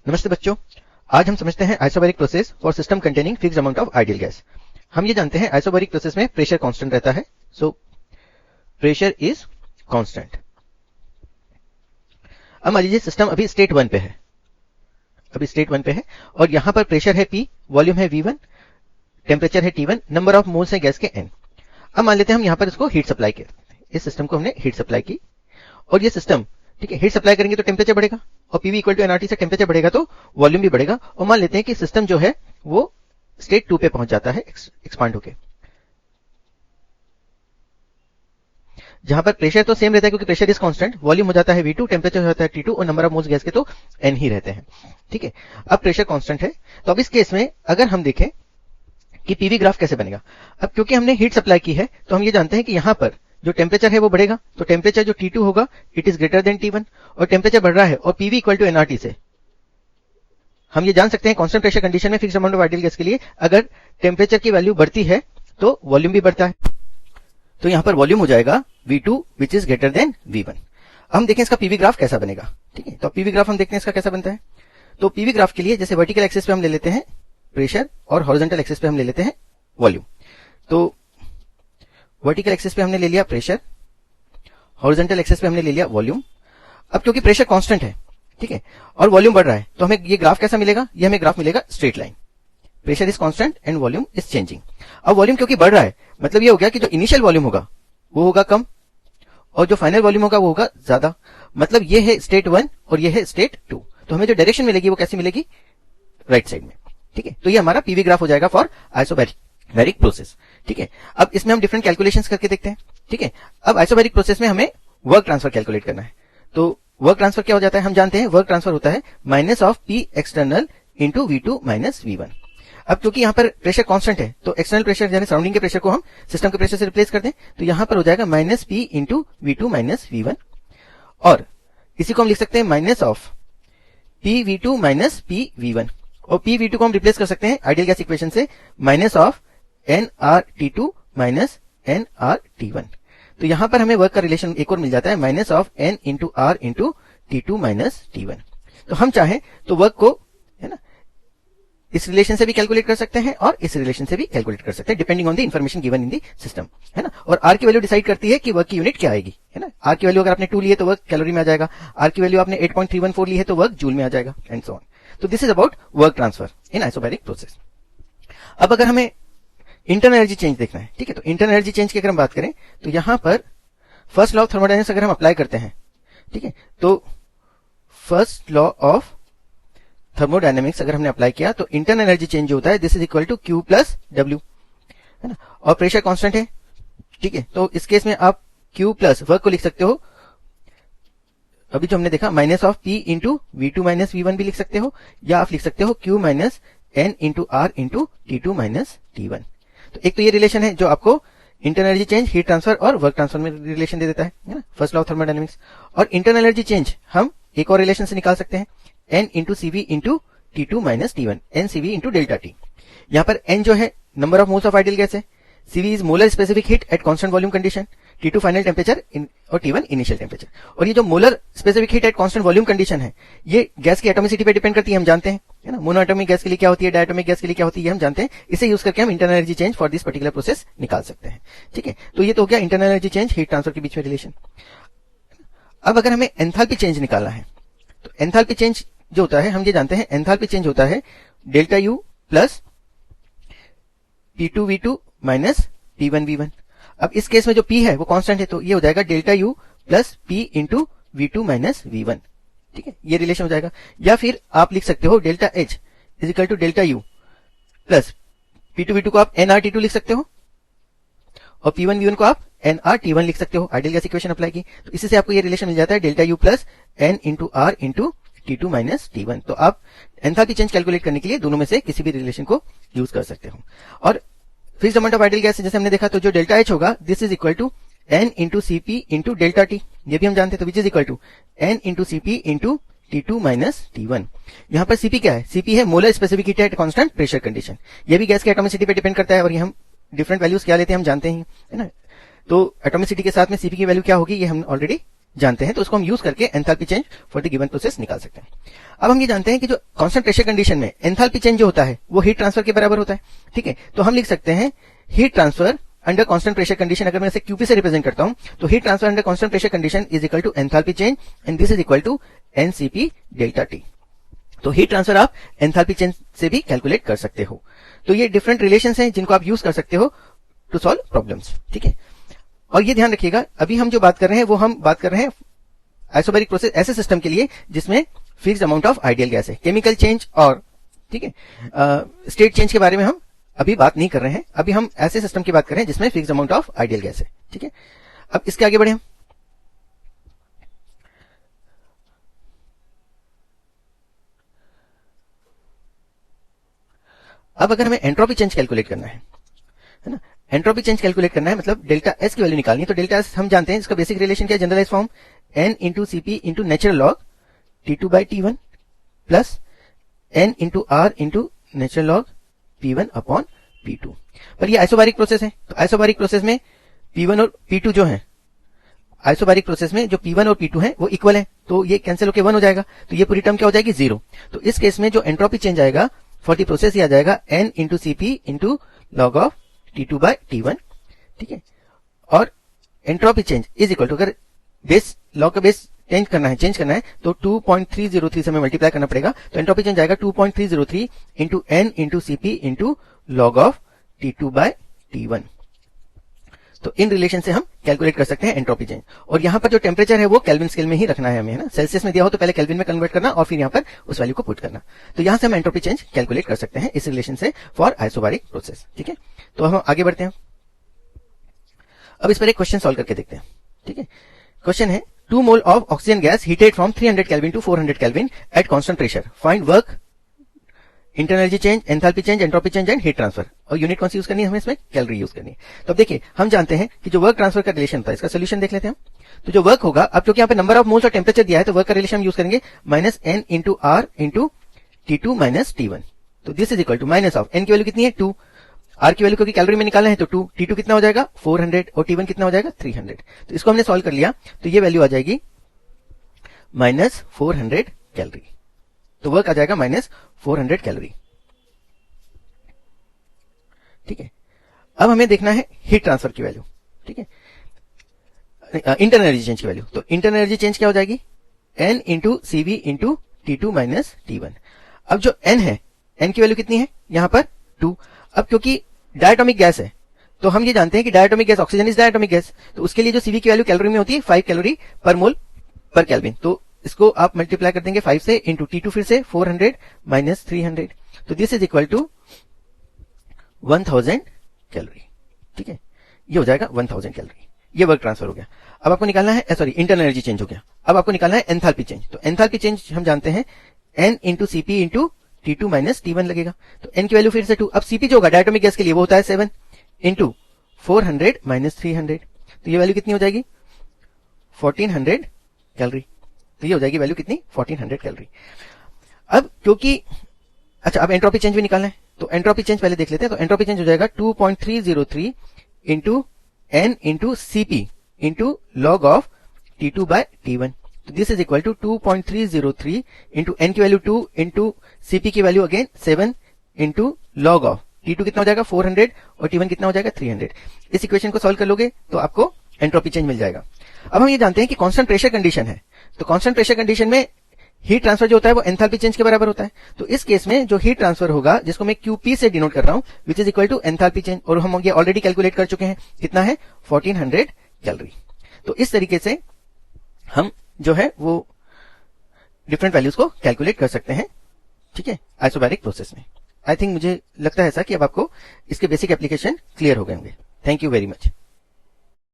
नमस्ते बच्चों, आज हम समझते हैं isobaric process for system containing fixed amount of ideal gas. हम ये जानते हैं आइसोबैरिक प्रोसेस में प्रेशर कांस्टेंट रहता है, सो प्रेशर इज कांस्टेंट। अब मान लीजिए सिस्टम अभी स्टेट 1 पे है, और यहां पर प्रेशर है P, वॉल्यूम है V1, टेम्परेचर है T1, नंबर ऑफ मोल्स है गैस के N। अब मान लेते हैं हम यहां पर इसको हीट सप्लाई की, इस सिस्टम को हमने हीट सप्लाई की, और ये सिस्टम ठीक है हीट सप्लाई करेंगे तो टेम्परेचर बढ़ेगा, और पीवी इक्वल टू एनआरटी से टेम्परेचर बढ़ेगा तो वॉल्यूम भी बढ़ेगा। और मान लेते हैं कि सिस्टम जो है वो स्टेट 2 पे पहुंच जाता है एक्सपांड होके, जहां पर प्रेशर तो सेम रहता है क्योंकि प्रेशर इज कांस्टेंट, वॉल्यूम हो जाता है V2, टेम्परेचर हो जाता है T2 और नंबर ऑफ मोल्स गैस के तो N ही रहते हैं। ठीक है, अब प्रेशर कांस्टेंट है, तो अब इस केस में अगर हम देखें कि पीवी ग्राफ कैसे बनेगा, अब क्योंकि हमने हीट सप्लाई की है तो हम ये जानते हैं कि यहां पर जो टेम्परेचर है वो बढ़ेगा, तो टेम्परेचर जो T2 होगा it is greater than T1, और टेम्परेचर बढ़ रहा है और पीवी इक्वल टू एनआरटी से हम ये जान सकते हैं कांस्टेंट प्रेशर कंडीशन में fixed amount of ideal gas के लिए अगर टेम्परेचर की वैल्यू बढ़ती है तो वॉल्यूम भी बढ़ता है, तो यहां पर वॉल्यूम हो जाएगा V2 which is greater than V1। हम देखें इसका पीवी ग्राफ कैसा बनेगा। ठीक है, तो पीवी ग्राफ हम देखते हैं इसका कैसा बनता है। तो पीवी ग्राफ के लिए जैसे वर्टिकल एक्सिस पे हम ले लेते हैं प्रेशर और हॉरिजॉन्टल एक्सिस पे हम ले लेते हैं वॉल्यूम। तो वर्टिकल एक्सिस पे हमने ले लिया प्रेशर, हॉरिजॉन्टल एक्सिस पे हमने ले लिया वॉल्यूम। अब क्योंकि प्रेशर कांस्टेंट है, ठीक है, और वॉल्यूम बढ़ रहा है, तो हमें ये ग्राफ कैसा मिलेगा, ये हमें ग्राफ मिलेगा straight line. Pressure is constant and volume is changing. अब वॉल्यूम क्योंकि बढ़ रहा है, मतलब ये हो गया कि जो इनिशियल वॉल्यूम होगा वो होगा कम और जो फाइनल वॉल्यूम होगा वो होगा ज्यादा। मतलब ये है स्टेट 1 और ये है स्टेट 2, तो हमें जो डायरेक्शन मिलेगी वो कैसी मिलेगी, राइट साइड में। ठीक है, तो ये हमारा पीवी ग्राफ हो जाएगा फॉर आइसोबैरिक प्रोसेस। ठीक है, अब इसमें हम डिफरेंट कैलकुलेशंस करके देखते हैं। ठीक है, अब आइसोबैरिक प्रोसेस में हमें वर्क ट्रांसफर कैलकुलेट करना है। तो वर्क ट्रांसफर क्या हो जाता है, हम जानते हैं वर्क ट्रांसफर होता है minus of P external into V2 minus V1। अब क्योंकि यहां पर प्रेशर कांस्टेंट है तो एक्सटर्नल प्रेशर यानी सराउंडिंग के प्रेशर को हम सिस्टम के प्रेशर से रिप्लेस कर दें, तो यहां पर हो जाएगा minus P into V2 minus V1, और इसी को हम लिख सकते हैं minus of PV2 minus PV1, और PV2 को हम रिप्लेस कर सकते हैं आइडियल गैस इक्वेशन से minus of nRT2 minus nRT1। तो यहां पर हमें वर्क का रिलेशन एक और मिल जाता है minus of n into R into T2 minus T1। तो हम चाहें तो वर्क को है ना इस रिलेशन से भी कैलकुलेट कर सकते हैं और इस रिलेशन से भी कैलकुलेट कर सकते हैं depending on the information given in the system, है ना। और R की वैल्यू डिसाइड करती है कि वर्क की यूनिट क्या आएगी, है ना। R की वैल्यू अगर आपने 2 ली है तो वर्क कैलोरी में आ जाएगा, R की वैल्यू आपने 8.314 ली है तो वर्क जूल में आ जाएगा, एंड सो ऑन। तो this is about work transfer in isobaric process. अब अगर हमें इंटरनल एनर्जी चेंज देखना है, ठीक है, तो इंटरनल एनर्जी चेंज की अगर हम बात करें तो यहां पर फर्स्ट लॉ ऑफ थर्मोडायनेमिक्स अगर हम अप्लाई करते हैं, ठीक है, तो फर्स्ट लॉ ऑफ थर्मोडायनेमिक्स अगर हमने अप्लाई किया तो इंटरनल एनर्जी चेंज जो होता है this is equal to Q plus W, है ना, और प्रेशर कांस्टेंट है। ठीक है, तो इस केस में आप Q प्लस वर्क को लिख सकते हो, अभी जो हमने देखा minus of P into V2 minus V1 भी लिख सकते हो, या आप लिख सकते हो Q minus N into R into T2 minus T1। तो एक तो ये रिलेशन है जो आपको internal energy change, heat transfer और वर्क ट्रांसफर में रिलेशन दे देता है ना, फर्स्ट लॉ ऑफ थर्मोडायनेमिक्स। और इंटरनल एनर्जी चेंज हम एक और रिलेशन से निकाल सकते हैं, N into CV into T2 minus T1, NCV into delta T। यहाँ पर N जो है number of moles of ideal gas है, CV is molar specific heat at constant volume condition, T2 final temperature और T1 इनिशियल टेम्परेचर। और ये जो molar specific heat at constant volume condition है ये गैस की एटोमिसिटी पे डिपेंड करती है, हम जानते हैं, है ना। मोनोएटॉमिक गैस के लिए क्या होती है, डायटोमिक गैस के लिए क्या होती है, हम जानते हैं। इसे यूज करके हम internal energy change for this particular process निकाल सकते हैं। ठीक है, तो ये तो हो गया internal energy change heat transfer के बीच में रिलेशन। अब अगर हमें एंथैल्पी चेंज निकालना है तो एंथैल्पी चेंज जो होता है हम ये जानते हैं, एंथैल्पी चेंज होता है delta U plus P2V2 minus P1V1। अब इस केस में जो P है वो कांस्टेंट है तो ये हो जाएगा delta U plus P into V2 minus V1। ठीक है, ये रिलेशन हो जाएगा। या फिर आप लिख सकते हो delta H is equal to delta U plus P2V2 को आप nRT2 लिख सकते हो और P1V1 को आप nRT1 लिख सकते हो, आइडियल गैस इक्वेशन अप्लाई की। तो इसी से आपको ये रिलेशन मिल जाता है delta U plus n into R into T2 minus T1। तो आप एंथैल्पी चेंज कैलकुलेट करने के लिए दोनों में से किसी भी रिलेशन को यूज कर सकते हो। और fixed amount of ideal gas जैसे हमने देखा तो जो डेल्टा H होगा this is equal to N into CP into delta T, ये भी हम जानते हैं, तो which is equal to N into CP into T2 minus T1। यहाँ पर CP क्या है, CP है molar specific heat at constant pressure condition, ये भी गैस की एटोमिसिटी पे डिपेंड करता है और ये हम डिफरेंट वैल्यूज क्या लेते हैं हम जानते हैं, है ना। तो एटोमिसिटी के साथ में CP की वैल्यू क्या होगी ये हम ऑलरेडी जानते हैं तो उसको हम यूज करके enthalpy change for the given process निकाल सकते हैं। अब हम ये जानते हैं कि जो कांस्टेंट प्रेशर कंडीशन में एंथैल्पी चेंज जो होता है वो हीट ट्रांसफर के बराबर होता है। ठीक है, तो हम लिख सकते हैं heat transfer under constant pressure condition, अगर मैं इसे क्यूपी से रिप्रेजेंट करता हूं तो heat transfer under constant pressure condition is equal to enthalpy change and this is equal to NCP delta T. तो हीट ट्रांसफर आप एंथैल्पी चेंज से भी कैलकुलेट कर सकते हो। तो ये डिफरेंट रिलेशंस हैं जिनको आप यूज कर सकते हो टू सॉल्व प्रॉब्लम्स। ठीक है, और ये ध्यान रखिएगा अभी हम जो बात कर रहे हैं वो हम बात कर रहे हैं आइसोबैरिक प्रोसेस ऐसे सिस्टम के लिए जिसमें fixed amount of ideal gas है। केमिकल चेंज और ठीक है स्टेट चेंज के बारे में हम अभी बात नहीं कर रहे हैं, अभी हम ऐसे सिस्टम की बात कर रहे हैं जिसमें fixed amount of ideal gas है। ठीक है, अब इसके आगे बढ़े हम। अब अगर हमें एंट्रोपी चेंज कैलकुलेट करना है ना, एंट्रोपी चेंज कैलकुलेट करना है मतलब डेल्टा एस की वैल्यू निकालनी है। तो डेल्टा एस हम जानते हैं इसका बेसिक रिलेशन क्या है, generalise form N into CP into natural log T2 by T1 plus N into R into natural log P1 upon P2। पर ये आइसोबारिक प्रोसेस है, तो आइसोबारिक प्रोसेस में P1 और P2 जो है, आइसोबारिक प्रोसेस में जो P1 और P2 है वो इक्वल है, तो ये कैंसिल होकर 1 हो जाएगा, तो ये पूरी टर्म क्या हो जाएगी 0। तो इस केस में जो एंट्रोपी चेंज आएगा फॉर द प्रोसेस ये आ जाएगा n into CP into log of T2 by T1। ठीक है, और entropy change is equal to, अगर बेस लॉग का बेस चेंज करना है तो 2.303 से हमें मल्टीप्लाई करना पड़ेगा, तो एंट्रोपी चेंज आएगा 2.303 into N into CP into log of T2 by T1। तो इन रिलेशन से हम कैलकुलेट कर सकते हैं एंट्रोपी चेंज। और यहाँ पर जो टेम्परेचर है वो केल्विन स्केल में ही रखना है हमें, है ना। सेल्सियस में दिया हो तो पहले केल्विन में कन्वर्ट करना और फिर यहाँ पर उस वैल्यू को पुट करना। तो यहाँ से हम एंट्रोपी चेंज कैलकुलेट कर सकते हैं इस रिलेशन से फॉर आइसोबारिक प्रोसेस। ठीक है, तो हम आगे बढ़ते हैं। अब इस पर एक क्वेश्चन सॉल्व करके देखते हैं। ठीक है, क्वेश्चन है 2 mole of oxygen gas heated from 300 kelvin to 400 kelvin at constant pressure, find work, internal energy change, enthalpy change, entropy change and heat transfer. और यूनिट कौन सी यूज करनी है हमें इसमें, कैलोरी यूज करनी है। तो अब देखिए हम जानते हैं कि जो वर्क ट्रांसफर का रिलेशन था इसका सोल्यूशन देख लेते हैं हम। तो जो वर्क होगा, अब क्योंकि यहाँ पे नंबर ऑफ मोल्स और टेम्परेचर दिया है तो वर्क का रिलेशन हम यूज करेंगे minus N into R into T2 minus T1। तो this is equal to minus of N की वैल्यू कितनी है 2, आर की वैल्यू क्योंकि कैलोरी में निकालना है तो 2, T2 कितना हो जाएगा 400 और T1 कितना हो जाएगा 300। तो इसको हमने सॉल्व कर लिया तो ये वैल्यू आ जाएगी माइनस 400 कैलोरी। तो वर्क आ जाएगा माइनस 400 कैलोरी। ठीक है, अब हमें देखना है हीट ट्रांसफर की वैल्यू। ठीक है, इंटरनल एनर्जी चेंज की वैल्यू। तो इंटरनल एनर्जी चेंज क्या हो जाएगी n into CV into T2 minus T1। अब जो n है, n की वैल्यू कितनी है यहाँ पर 2। अब क्योंकि डायटोमिक गैस है तो हम ये जानते हैं कि diatomic gas, oxygen is diatomic gas, तो उसके लिए जो सीवी की वैल्यू कैलोरी में होती है 5 कैलोरी पर मोल पर केल्विन। तो इसको आप मल्टीप्लाई कर देंगे 5 से इंटू T2 फिर से 400 माइनस 300। तो this is equal to 1000 calorie. ठीक है, ये हो जाएगा 1000 कैलोरी। ये वर्क ट्रांसफर हो गया। अब आपको निकालना है इंटरनल एनर्जी चेंज हो गया। अब आपको निकालना है एंथैल्पी चेंज। तो एंथैल्पी चेंज हम जानते हैं n into CP into T2 minus T1 लगेगा। तो n की वैल्यू फिर से 2। अब सीपी जो होगा डायटोमिक गैस के लिए वो होता है 7 इंटू 400 माइनस 300। तो ये वैल्यू कितनी हो जाएगी 1400 कैलोरी। तो ये हो जाएगी वैल्यू कितनी 1400 कैलोरी। अब क्योंकि अब एंट्रोपी चेंज भी निकालना है तो एंट्रोपी चेंज पहले देख लेते हैं। तो एंट्रोपी चेंज हो जाएगा 2.303 into n into CP into log of T2 by T1। तो this is equal to 2.303 into n की वैल्यू 2 इंटू सीपी की value again 7 into log of T2 कितना हो जाएगा 400 और T1 कितना हो जाएगा 300। इस इक्वेशन को सॉल्व कर लोगे तो आपको एंट्रोपी चेंज मिल जाएगा। अब हम ये जानते हैं कि कांस्टेंट प्रेशर कंडीशन है, तो कांस्टेंट प्रेशर कंडीशन में हीट ट्रांसफर जो होता है वो एंथैल्पी चेंज के बराबर होता है। तो इस केस में जो हीट ट्रांसफर होगा जिसको मैं QP से डिनोट कर रहा हूं which is equal to enthalpy change, और हम ये ऑलरेडी कैलकुलेट कर चुके हैं कितना है 1400 कैलोरी। तो इस तरीके से हम जो है वो डिफरेंट वैल्यूज को कैलकुलेट कर सकते हैं। ठीक है, आइसोबैरिक प्रोसेस में। आई थिंक मुझे लगता है ऐसा कि अब आपको इसके बेसिक एप्लीकेशन क्लियर हो गए होंगे। Thank you very much.